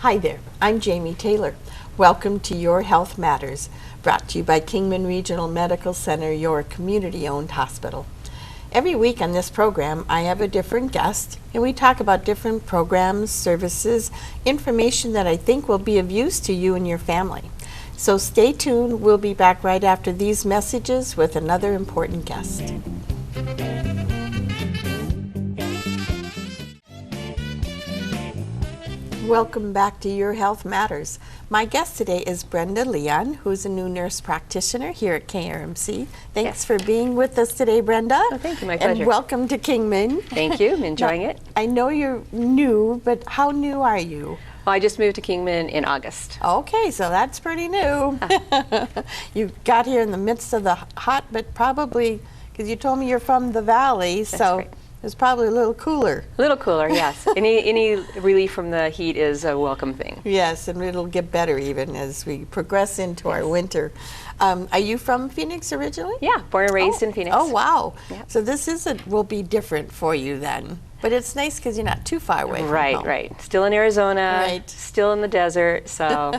Hi there, I'm Jamie Taylor. Welcome to Your Health Matters, brought to you by Kingman Regional Medical Center, your community-owned hospital. Every week on this program, I have a different guest, and we talk about different programs, services, information that I think will be of use to you and your family. So stay tuned. We'll be back right after these messages with another important guest. Welcome back to Your Health Matters. My guest today is Brenda Leon, who's a new nurse practitioner here at KRMC. Thanks for being with us today, Brenda. Oh, thank you, my pleasure. And welcome to Kingman. Thank you, I'm enjoying it. I know you're new, but how new are you? Well, I just moved to Kingman in August. Okay, so that's pretty new. You got here in the midst of the hot, but probably, because you told me you're from the valley, so right. it's probably a little cooler. A little cooler, yes. Any relief from the heat is a welcome thing. Yes, and it'll get better even as we progress into our winter. Are you from Phoenix originally? Yeah, born and raised in Phoenix. Oh, wow. Yep. So this will be different for you then. But it's nice because you're not too far away from home. Right. Still in Arizona, Right. still in the desert, so.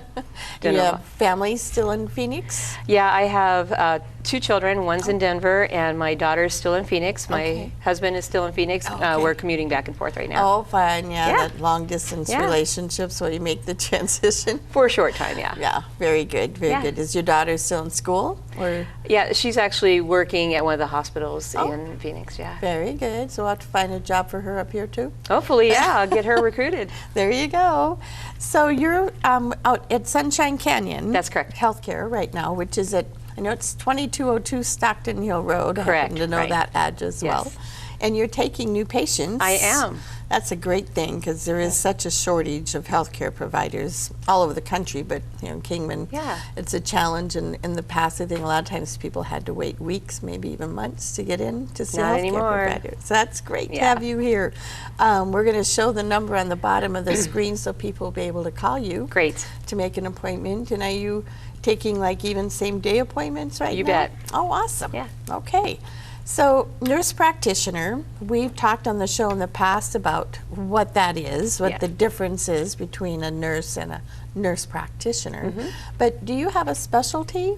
Do you have family still in Phoenix? Yeah, I have 2 children. One's in Denver, and my daughter's still in Phoenix. My husband is still in Phoenix. Okay. We're commuting back and forth right now. Oh, fine. Yeah, Yeah. that long distance Yeah. relationship, so you make the transition. For a short time, yeah. Yeah, very good, very Yeah. good. Is your daughter still in school? Or? Yeah, she's actually working at one of the hospitals in Phoenix, yeah. Very good. So we'll have to find a job for her up here too? Hopefully, yeah, I'll get her recruited. There you go. So you're out at Sunshine Canyon. That's correct. Healthcare right now, which is at, I know it's 2202 Stockton Hill Road. Correct, I happen to know right. that address well. Yes. And you're taking new patients. I am. That's a great thing because there is such a shortage of healthcare providers all over the country, but Kingman, it's a challenge. And in the past, I think a lot of times people had to wait weeks, maybe even months to get in to see Not healthcare anymore. providers. So that's great to have you here. We're going to show the number on the bottom of the screen so people will be able to call you. Great. To make an appointment. And are you taking like even same day appointments right now? You bet. Oh, awesome. Yeah. Okay. So nurse practitioner, we've talked on the show in the past about what that is, what the difference is between a nurse and a nurse practitioner. But do you have a specialty?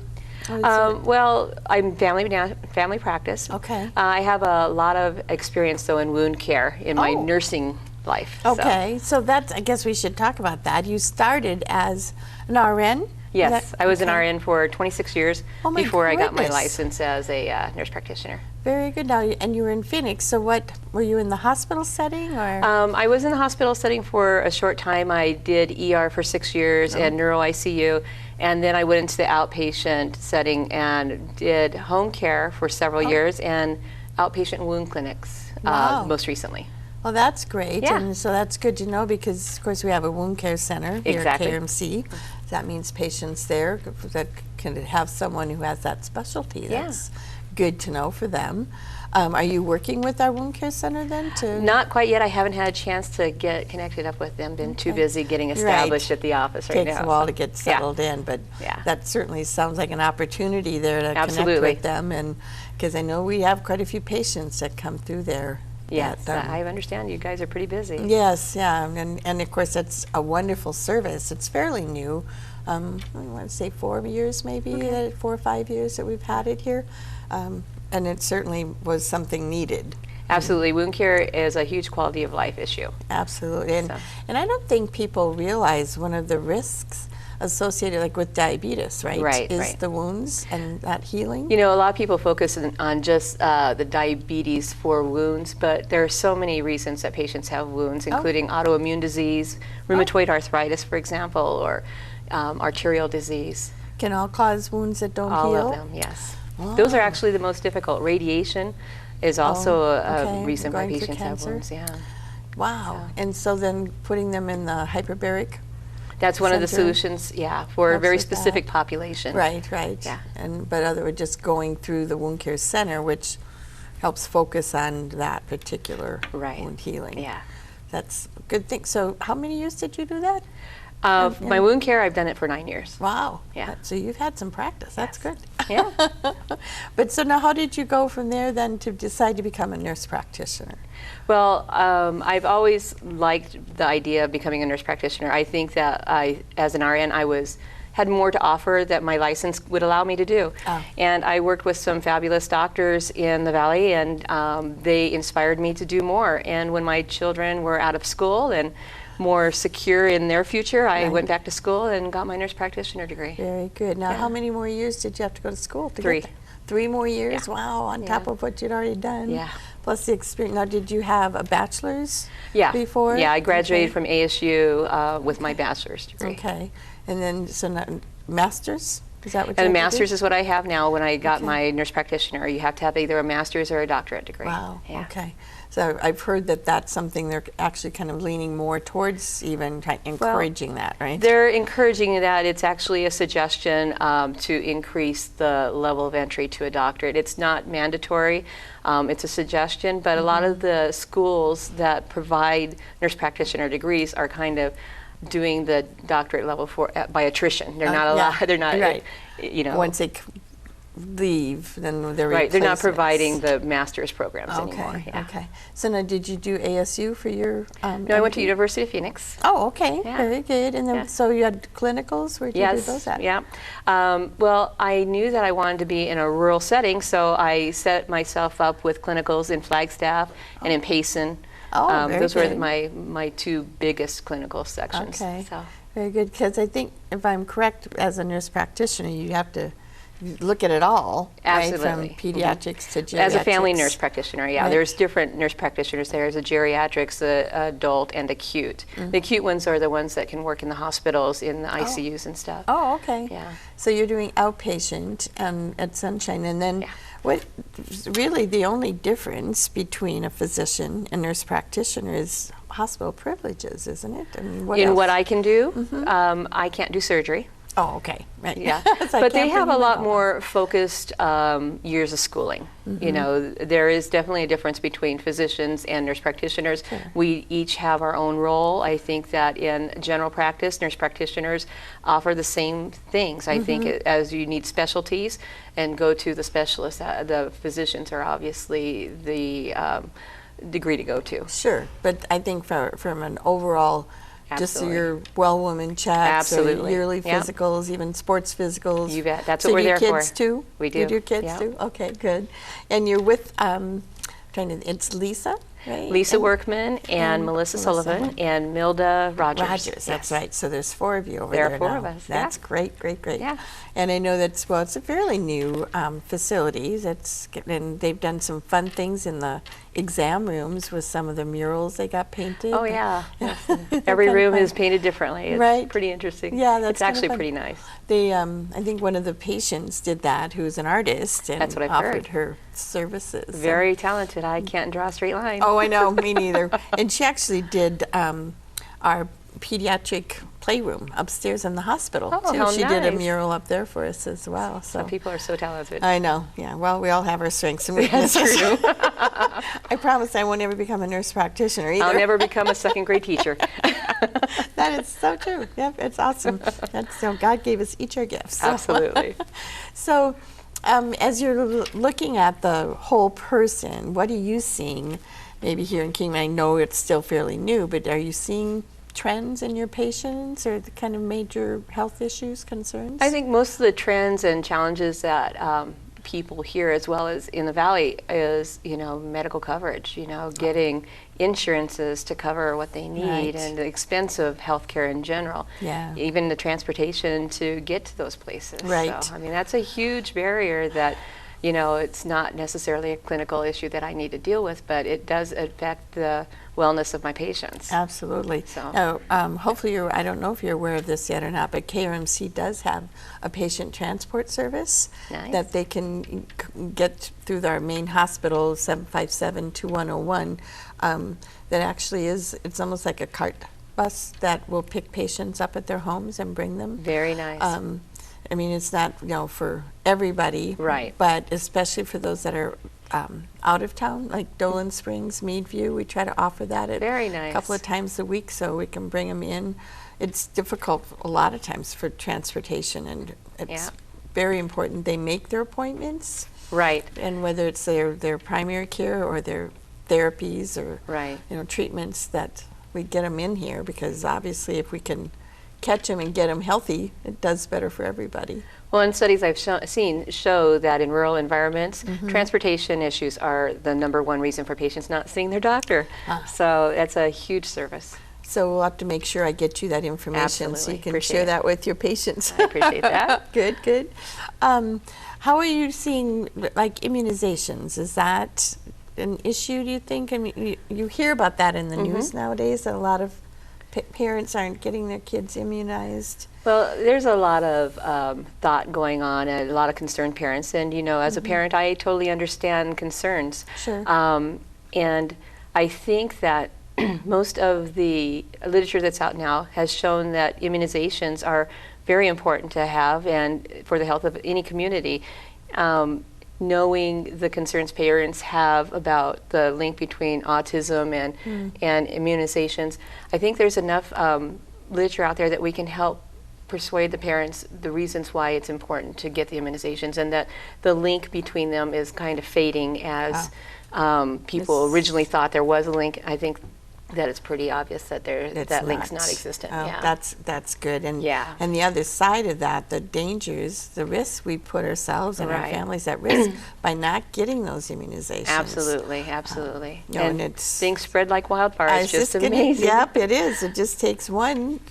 Well, I'm family practice. Okay. I have a lot of experience though in wound care in my nursing life. Okay, so that's, I guess we should talk about that. You started as an RN? Yes, I was an RN for 26 years before I got my license as a nurse practitioner. Very good. Now, and you were in Phoenix, so what, were you in the hospital setting or? I was in the hospital setting for a short time. I did ER for 6 years and neuro ICU, and then I went into the outpatient setting and did home care for several years and outpatient wound clinics most recently. Well, that's great, Yeah. and so that's good to know because, of course, we have a wound care center here at KRMC. That means patients there that can have someone who has that specialty. That's good to know for them. Are you working with our wound care center then? Not quite yet. I haven't had a chance to get connected up with them. Been too busy getting established at the office right now. Takes a while to get settled in, but that certainly sounds like an opportunity there to connect with them, and because I know we have quite a few patients that come through there. Yes, I understand you guys are pretty busy. Yes, yeah, and of course that's a wonderful service. It's fairly new. I want to say 4 years maybe, 4 or 5 years that we've had it here. And it certainly was something needed. Absolutely. Wound care is a huge quality of life issue. Absolutely. And I don't think people realize one of the risks associated like with diabetes, right? Is the wounds and that healing? You know, a lot of people focus on just the diabetes for wounds, but there are so many reasons that patients have wounds, including autoimmune disease, rheumatoid arthritis, for example, or arterial disease. Can all cause wounds that don't heal? All of them, yes. Those are actually the most difficult. Radiation is also a reason why patients have wounds. Yeah. Wow. And so then putting them in the hyperbaric? That's one of the solutions, for a very specific population. Right. Yeah. But other just going through the wound care center, which helps focus on that particular wound healing. Yeah. That's a good thing. So how many years did you do that? My wound care, I've done it for 9 years. Wow. Yeah. So you've had some practice. That's good. Yeah. But so now how did you go from there then to decide to become a nurse practitioner? Well, I've always liked the idea of becoming a nurse practitioner. I think that as an RN, had more to offer that my license would allow me to do. Oh. And I worked with some fabulous doctors in the Valley, and they inspired me to do more. And when my children were out of school and more secure in their future, I went back to school and got my nurse practitioner degree. Very good. Now, how many more years did you have to go to school to 3. get that? 3 more years? Yeah. Wow, on top of what you'd already done. Yeah. Plus the experience. Now, did you have a bachelor's before? Yeah, I graduated from ASU with my bachelor's degree. Okay. And then, so now, master's? Is that what you And a had to master's do? is what I have now. When I got my nurse practitioner, you have to have either a master's or a doctorate degree. Wow, Yeah. okay. So I've heard that that's something they're actually kind of leaning more towards, even encouraging that, right? They're encouraging that. It's actually a suggestion to increase the level of entry to a doctorate. It's not mandatory. It's a suggestion, but a lot of the schools that provide nurse practitioner degrees are kind of doing the doctorate level by attrition. They're not allowed. They're not. Right. You know. Once they leave, then they're Right. They're not replacements. providing the master's programs Okay. anymore. Yeah. Okay. So now, did you do ASU for your? No, I went to University of Phoenix. Oh, okay. Yeah. Very good. And then, Yeah. so you had clinicals. Where did you do those at? Yeah. Well, I knew that I wanted to be in a rural setting, so I set myself up with clinicals in Flagstaff and in Payson. Oh, very those were good. my 2 biggest clinical sections. Okay. So. Very good. Because I think, if I'm correct, as a nurse practitioner, you have to look at it all, Absolutely. right? From pediatrics to geriatrics. As a family nurse practitioner, yeah, Right. there's different nurse practitioners. There's a geriatrics, adult, and acute. The acute ones are the ones that can work in the hospitals, in the ICUs and stuff. Oh, okay. Yeah. So you're doing outpatient at Sunshine, and then Yeah. what? Really, the only difference between a physician and nurse practitioner is hospital privileges, isn't it? I mean, what In else? what I can do, I can't do surgery. Oh, okay. Right. Yeah, So I but they can't have bring a you lot in. more focused years of schooling. You know, there is definitely a difference between physicians and nurse practitioners. We each have our own role. I think that in general practice, nurse practitioners offer the same things. I think as you need specialties and go to the specialists, the physicians are obviously the degree to go to. Sure, but I think from an overall, just Absolutely. your well woman checks, Absolutely. or yearly Yep. physicals, even sports physicals. You bet. That's So what we're do your there for. kids too? We do. You do your kids Yep. too? Okay, good. And you're with, it's Lisa, right? Lisa And Workman and Melissa Sullivan and Milda Rogers. Rogers, that's Yes. right. So there's 4 of you over There there are 4 now. of us, That's yeah. great, great, great. Yeah. And I know that's, well, it's a fairly new facility. And they've done some fun things in the exam rooms with some of the murals they got painted. Oh yeah. Yes. They're Every kinda room fun. is painted differently. It's Right. pretty interesting. Yeah, that's It's kinda actually fun. pretty nice. They, I think one of the patients did that, who's an artist, and That's what I've offered heard. her services. Very talented. I can't draw a straight line. Oh, I know, me neither. And she actually did our pediatric playroom upstairs in the hospital Oh, too. how She did a nice. mural up there for us as well. So Some people are so talented. I know, yeah. Well, we all have our strengths and That's weaknesses. true. I promise I won't ever become a nurse practitioner either. I'll never become a 2nd grade teacher. That is so true. Yep, it's awesome. That's, so God gave us each our gifts. So. Absolutely. So, as you're looking at the whole person, what are you seeing? Maybe here in Kingman, I know it's still fairly new, but are you seeing trends in your patients, or the kind of major health issues, concerns? I think most of the trends and challenges that people here, as well as in the Valley, is medical coverage. Getting insurances to cover what they need, Right. and the expense of healthcare in general. Yeah. Even the transportation to get to those places. Right. So, I mean, that's a huge barrier that. It's not necessarily a clinical issue that I need to deal with, but it does affect the wellness of my patients. Absolutely. So. Now, hopefully, I don't know if you're aware of this yet or not, but KRMC does have a patient transport service Nice. that they can get through our main hospital, 757-2101, that actually it's almost like a cart bus that will pick patients up at their homes and bring them. Very nice. I mean, it's not, for everybody. Right. But especially for those that are out of town, like Dolan Springs, Meadview, we try to offer that Very a nice. couple of times a week so we can bring them in. It's difficult a lot of times for transportation, and it's Yeah. very important they make their appointments. Right. And whether it's their primary care or their therapies or Right. treatments, that we get them in here, because obviously if we can catch them and get them healthy, it does better for everybody. Well, and studies I've seen show that in rural environments, transportation issues are the #1 reason for patients not seeing their doctor. So that's a huge service. So we'll have to make sure I get you that information so Absolutely. you can Appreciate share it. that with your patients. I appreciate that. Good, good. How are you seeing, like, immunizations? Is that an issue, do you think? I mean, you hear about that in the news nowadays, that a lot of parents aren't getting their kids immunized. Well, there's a lot of thought going on and a lot of concerned parents. And, as a parent, I totally understand concerns. Sure. And I think that most of the literature that's out now has shown that immunizations are very important to have and for the health of any community. Knowing the concerns parents have about the link between autism and immunizations, I think there's enough literature out there that we can help persuade the parents the reasons why it's important to get the immunizations, and that the link between them is kind of fading as people originally thought there was a link. I think that it's pretty obvious that that link's not existent. Oh, Yeah. That's good. And Yeah. and the other side of that, the dangers, the risks we put ourselves and our Right. families at risk by not getting those immunizations. Absolutely, absolutely. And And it's things spread like wildfire. I It's was just gonna- amazing. Yep, it is. It just takes one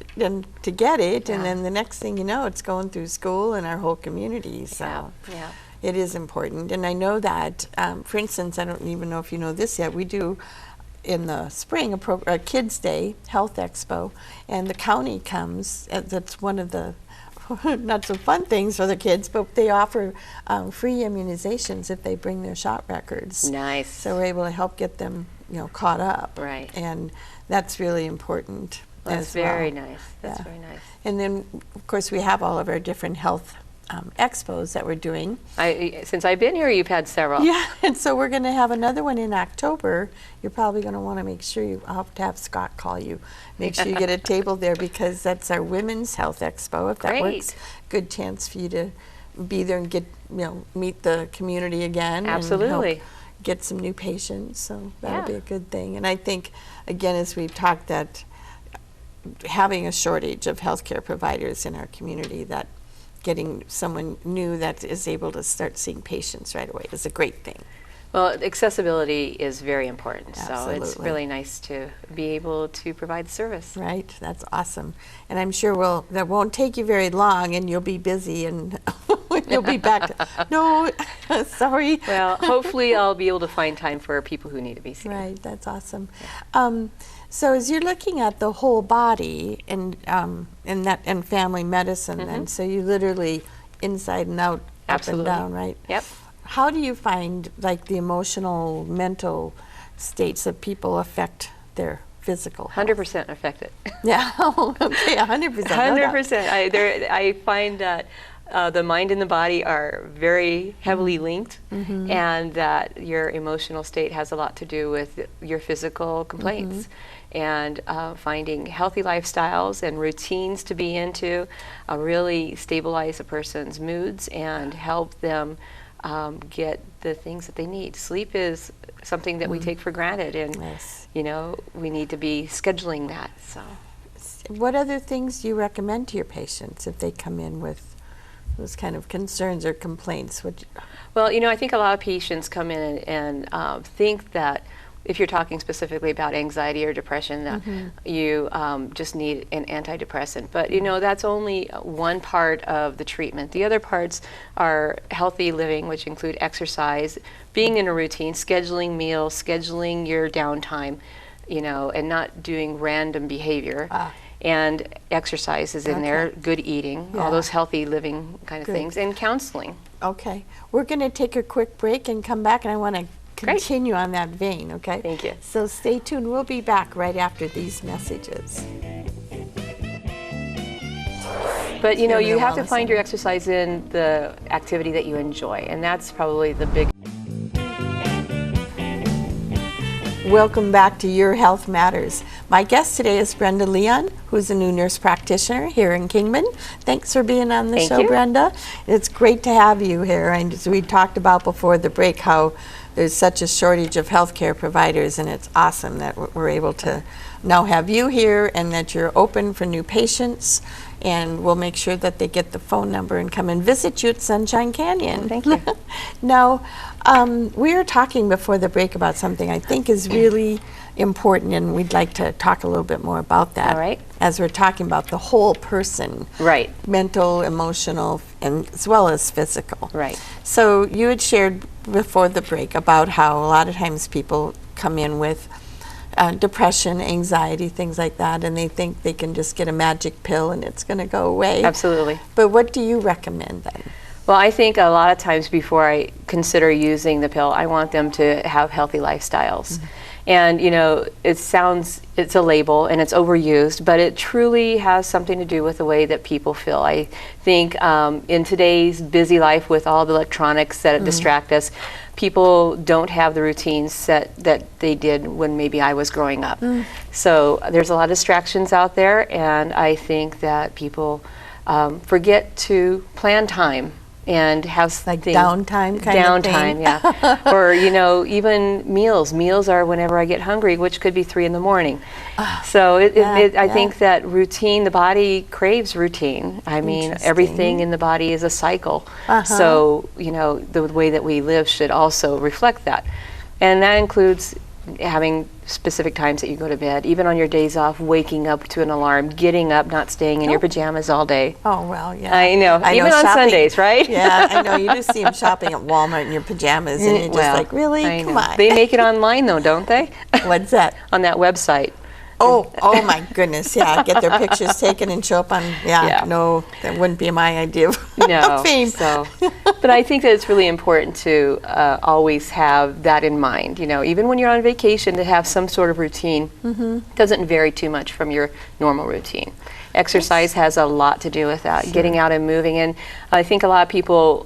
to get it, and Yeah. then the next thing you know, it's going through school and our whole community. So Yeah. it is important. And I know that, for instance, I don't even know if you know this yet, we do in the spring a Kids Day Health Expo, and the county comes. That's one of the not so fun things for the kids, but they offer free immunizations if they bring their shot records. Nice. So we're able to help get them, caught up. Right. And that's really important. That's as well. very nice. That's Yeah. very nice. And then, of course, we have all of our different health expos that we're doing. Since I've been here, you've had several. Yeah, and so we're going to have another one in October. You're probably going to want to make sure I'll have to have Scott call you. Make sure you get a table there, because that's our Women's Health Expo. If that Great. works, good chance for you to be there and get, meet the community again. Absolutely. And help get some new patients. So that'll Yeah. be a good thing. And I think, again, as we've talked, that having a shortage of healthcare providers in our community, that getting someone new that is able to start seeing patients right away is a great thing. Well, accessibility is very important. So it's Absolutely. really nice to be able to provide service. Right, that's awesome. And I'm sure that won't take you very long, and you'll be busy, and you'll be back to, no, sorry. Well, hopefully I'll be able to find time for people who need to be seen. Right, that's awesome. So as you're looking at the whole body and family medicine, then, so you literally inside and out, Absolutely. up and down, right? Yep. How do you find, like, the emotional, mental states of people affect their physical health? 100% affected. Yeah, okay, 100%. 100%. I find that the mind and the body are very heavily linked, and that your emotional state has a lot to do with your physical complaints. And finding healthy lifestyles and routines to be into really stabilize a person's moods and help them get the things that they need. Sleep is something that we take for granted, and Yes. we need to be scheduling that. So, What other things do you recommend to your patients if they come in with those kind of concerns or complaints? well, I think a lot of patients come in and think that if you're talking specifically about anxiety or depression, that you just need an antidepressant. But that's only one part of the treatment. The other parts are healthy living, which include exercise, being in a routine, scheduling meals, scheduling your downtime, and not doing random behavior. And exercise is in there, good eating, Yeah. all those healthy living kind of Good. things, and counseling. Okay, we're going to take a quick break and come back, and I want to Great. continue on that vein, okay? Thank you. So stay tuned. We'll be back right after these messages. But you Family have to wellness find your center. exercise in the activity that you enjoy, and that's probably the big. Welcome back to Your Health Matters. My guest today is Brenda Leon, who's a new nurse practitioner here in Kingman. Thanks for being on the show, Brenda. It's great to have you here. And as we talked about before the break, how there's such a shortage of healthcare providers, and it's awesome that we're able to now have you here and that you're open for new patients. And we'll make sure that they get the phone number and come and visit you at Sunshine Canyon. Thank you. Now, we were talking before the break about something I think is really important, and we'd like to talk a little bit more about that. All right. As we're talking about the whole person. Right. Mental, emotional, and as well as physical. Right. So you had shared before the break about how a lot of times people come in with depression, anxiety, things like that, and they think they can just get a magic pill and it's going to go away. Absolutely. But what do you recommend then? Well, I think a lot of times before I consider using the pill, I want them to have healthy lifestyles. And, you know, it's a label and it's overused, but it truly has something to do with the way that people feel. I think in today's busy life with all the electronics that distract us, people don't have the routines that they did when maybe I was growing up. So there's a lot of distractions out there, and I think that people forget to plan time and have like downtime kind of thing. Downtime, yeah. Or, you know, even meals. Meals are whenever I get hungry, which could be 3 in the morning. So I think that routine, the body craves routine. I mean, everything in the body is a cycle. So, you know, the way that we live should also reflect that. And that includes having specific times that you go to bed, even on your days off, waking up to an alarm, getting up, not staying in your pajamas all day. Oh, well, yeah. I know, even on shopping, Sundays, right? Yeah, I know. You just see them shopping at Walmart in your pajamas, and you're just like, really? Come on. They make it online, though, don't they? What's that? On that website. Oh my goodness, yeah. Get their pictures taken and show up on, no, that wouldn't be my idea of fame. So, but I think that it's really important to always have that in mind. You know, even when you're on vacation, to have some sort of routine doesn't vary too much from your normal routine. Exercise has a lot to do with that, getting out and moving. And I think a lot of people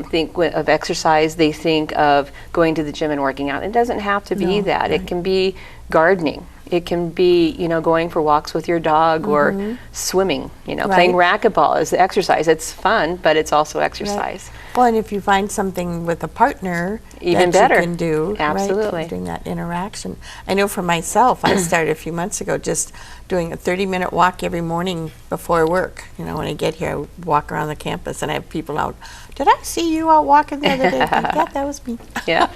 think of exercise, they think of going to the gym and working out. It doesn't have to be that. It can be gardening. It can be, you know, going for walks with your dog or swimming, you know, playing racquetball is exercise. It's fun, but it's also exercise. Well, and if you find something with a partner even that better. You can do, absolutely, doing that interaction. I know for myself, I started a few months ago just doing a 30-minute walk every morning before work. You know, when I get here, I walk around the campus and I have people out. Did I see you out walking the other day? Yeah, that was me. Yeah.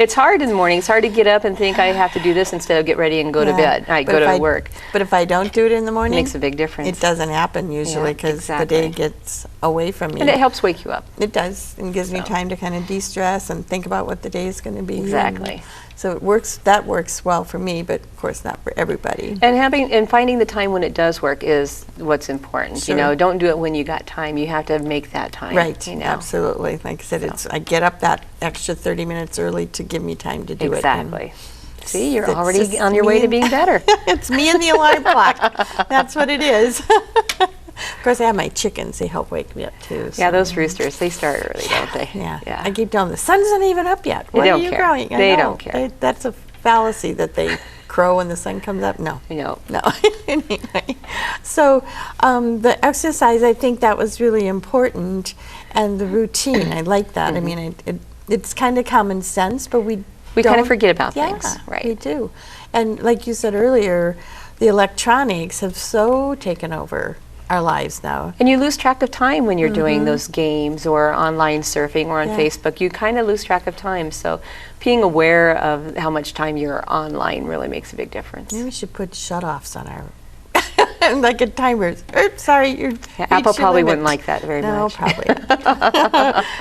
It's hard in the morning. It's hard to get up and think I have to do this instead of get ready and go to bed. I go to work. But if I don't do it in the morning, it makes a big difference. It doesn't happen usually because the day gets away from me. And it helps wake you up. It does, and gives me time to kind of de-stress and think about what the day is going to be. Exactly. So it works. That works well for me, but of course not for everybody. And finding the time when it does work is what's important. You know, don't do it when you got time. You have to make that time. Right. You know? Absolutely. Like I said, I get up that extra 30 minutes early to give me time to do it. Exactly. See, you're already on your way to being better. It's me and the alarm clock. That's what it is. Of course, I have my chickens. They help wake me up, too. So. Yeah, those roosters, they start early, don't they? Yeah. I keep telling them, the sun's not even up yet. What are you growing? They don't care. That's a fallacy that they crow when the sun comes up. No. Anyway, so the exercise, I think that was really important, and the routine, I like that. I mean, it's kind of common sense, but we kind of forget about things. Right. We do. And like you said earlier, the electronics have so taken over our lives now. And you lose track of time when you're doing those games or online surfing or on Facebook. You kind of lose track of time. So being aware of how much time you're online really makes a big difference. Maybe we should put shutoffs on our like a timer. Sorry, you're Apple probably wouldn't like that very much. No, probably.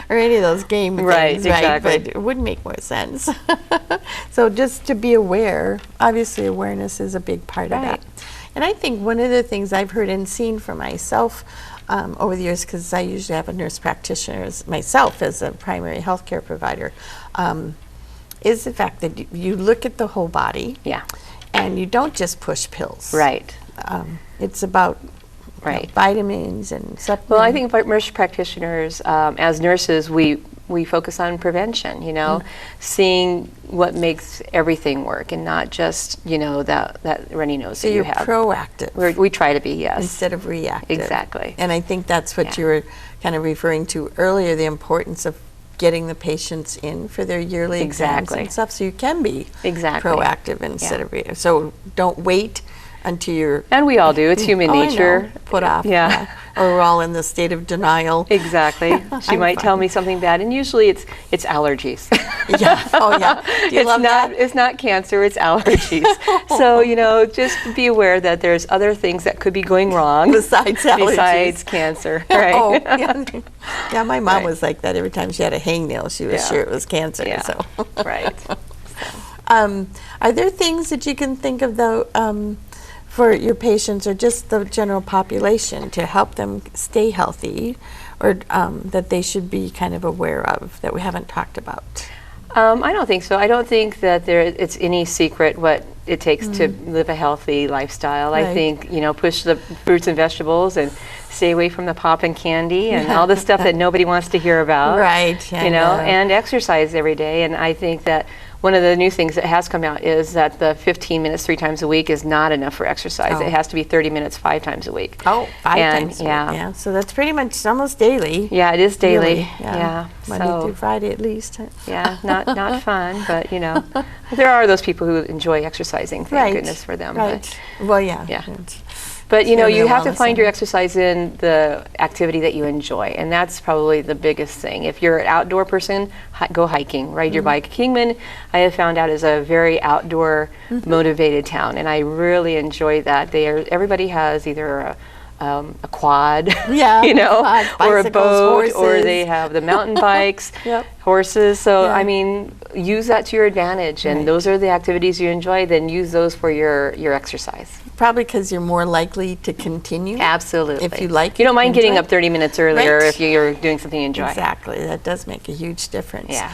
Or any of those game things, exactly. But it would make more sense. So just to be aware, obviously awareness is a big part of that. And I think one of the things I've heard and seen for myself over the years, because I usually have a nurse practitioner myself as a primary healthcare provider, is the fact that you look at the whole body. Yeah. And you don't just push pills. Right. It's about vitamins and supplements. Well, I think nurse practitioners, as nurses, we we focus on prevention, you know, seeing what makes everything work and not just, you know, that runny nose So that you you're have. proactive We try to be, yes. instead of reactive. Exactly. And I think that's what you were kind of referring to earlier, the importance of getting the patients in for their yearly exams Exactly. and stuff, so you can be Exactly. proactive instead Yeah. of reactive. So don't wait until you're And we all do. It's human Oh, I nature. know. Put off. Yeah. Or we're all in the state of denial. Exactly. She I'm might tell fine. me something bad, and usually it's allergies. Yeah. Oh, yeah. Do you It's love not that? it's not cancer, it's allergies. So, you know, just be aware that there's other things that could be going wrong Besides allergies. besides cancer, right? Oh, yeah. Yeah, my mom Right. was like that. Every time she had a hangnail, she was Yeah. sure it was cancer. Yeah. So. Right. Are there things that you can think of, though, for your patients or just the general population to help them stay healthy, or that they should be kind of aware of that we haven't talked about? I don't think so. I don't think that it's any secret what it takes to live a healthy lifestyle. I Right. think, you know, push the fruits and vegetables and stay away from the pop and candy and all the stuff that nobody wants to hear about. Right. You know, and exercise every day. And I think that one of the new things that has come out is that the 15 minutes 3 times a week is not enough for exercise. Oh. It has to be 30 minutes 5 times a week. Oh, 5 And, times a week. yeah. Yeah. So that's pretty much almost daily. Yeah, it is daily. Really, Yeah. Monday So- through Friday at least. Yeah, not fun, but you know, there are those people who enjoy exercising. Thank Right. goodness for them. Right. Well, yeah. Yeah. It's- But you know, Certainly you a have to wellness find your center. exercise in the activity that you enjoy, and that's probably the biggest thing. If you're an outdoor person, go hiking, ride your bike. Kingman, I have found out, is a very outdoor motivated town, and I really enjoy that. Everybody has either a quad, Yeah, you know, quad, or a bicycles, boat, or horses. they have the mountain bikes, Yep. horses. So Yeah. I mean, use that to your advantage, and Right. those are the activities you enjoy. Then use those for your exercise. Probably because you're more likely to continue. Absolutely. If you like you don't it, mind getting enjoy up 30 minutes earlier Right. if you're doing something you enjoy. Exactly. That does make a huge difference. Yeah.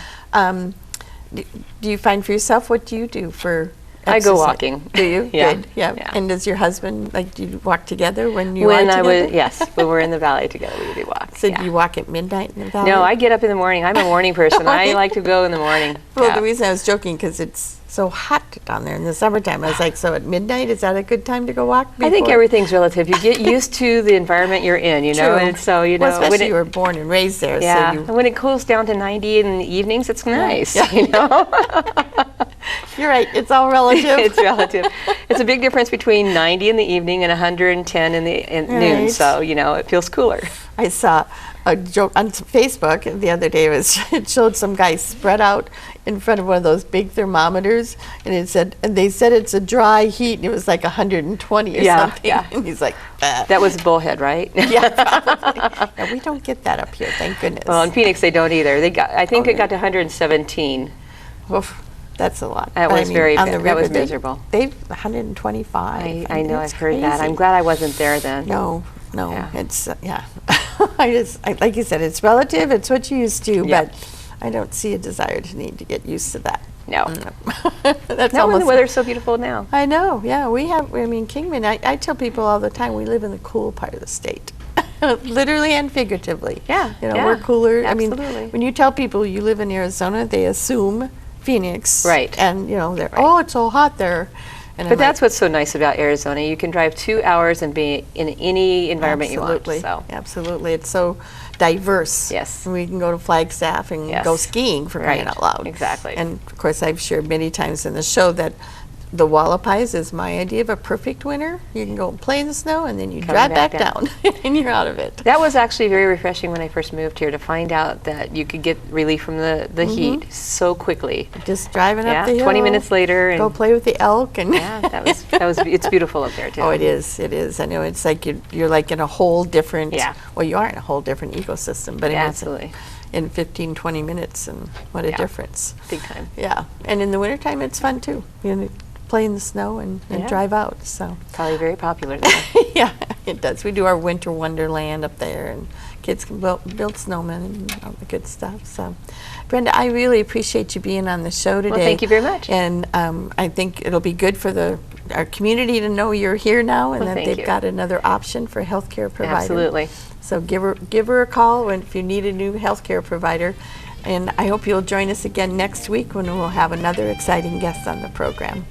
Do you find for yourself, what do you do for I go exercise? walking. Do you? Yeah. Good. Yeah. Yeah. And does your husband, like, do you walk together when you When are I together? was, yes, when we're in the valley together, we do walk. So yeah. do you walk at midnight in the valley? No, I get up in the morning. I'm a morning person. I like to go in the morning. Well, Yeah. the reason I was joking, because it's so hot down there in the summertime. I was like, so at midnight, is that a good time to go walk? I think before- everything's relative. You get used to the environment you're in, you know, True. and so, you know, Well, especially when you were born and raised there, yeah, so and when it cools down to 90 in the evenings, it's nice, Yeah. you know. you're right. It's all relative. It's relative. It's a big difference between 90 in the evening and 110 in noon, Right. so, you know, it feels cooler. I saw a joke on Facebook the other day. It showed some guy spread out in front of one of those big thermometers, and they said it's a dry heat, and it was like 120 or Yeah, something. yeah. And he's like, That was bullhead, right? yeah, probably. Yeah, we don't get that up here, thank goodness. Well, in Phoenix, they don't either. I think Oh, it got to 117. Oof, that's a lot. That But I was mean, very on the bad. That was river, miserable. They've 125. I know, It's I've heard that. I'm crazy. glad I wasn't there then. No, Yeah. it's yeah. Like you said, it's relative. It's what you used to, Yeah. but I don't see a desire to need to get used to that. No. That's Not when almost. the weather's so beautiful now. I know. Yeah, we have. I mean, Kingman. I tell people all the time we live in the cool part of the state, literally and figuratively. Yeah, You know, yeah, we're cooler. I absolutely. mean, when you tell people you live in Arizona, they assume Phoenix. Right. And you know, they're Right. oh, it's so hot there. And But that's what's so nice about Arizona. You can drive 2 hours and be in any environment Absolutely. you want. So. Absolutely. It's so diverse. Yes. And we can go to Flagstaff and Yes. go skiing for crying Right. out loud. Exactly. And of course, I've shared many times in the show that the Wallapies is my idea of a perfect winter. You can go and play in the snow, and then you Come drive back back down, and you're out of it. That was actually very refreshing when I first moved here to find out that you could get relief from the heat so quickly. Just driving Yeah, up the hill. 20 minutes later. And Go play with the elk, and yeah, that was it's beautiful up there too. Oh, it is. It is. I know. It's like you're like in a whole different. Yeah. Well, you are in a whole different ecosystem, but Yeah, it's absolutely. in 15, 20 minutes, and what a Yeah. difference. Big time. Yeah, and in the wintertime, it's fun too. You know, play in the snow and Yeah. drive out. So Probably very popular there. yeah, it does. We do our winter wonderland up there, and kids can build snowmen and all the good stuff. So, Brenda, I really appreciate you being on the show today. Well, thank you very much. And I think it'll be good for our community to know you're here now and Well, that they've got another option for a healthcare provider. Absolutely. So give her a call if you need a new healthcare provider. And I hope you'll join us again next week when we'll have another exciting guest on the program.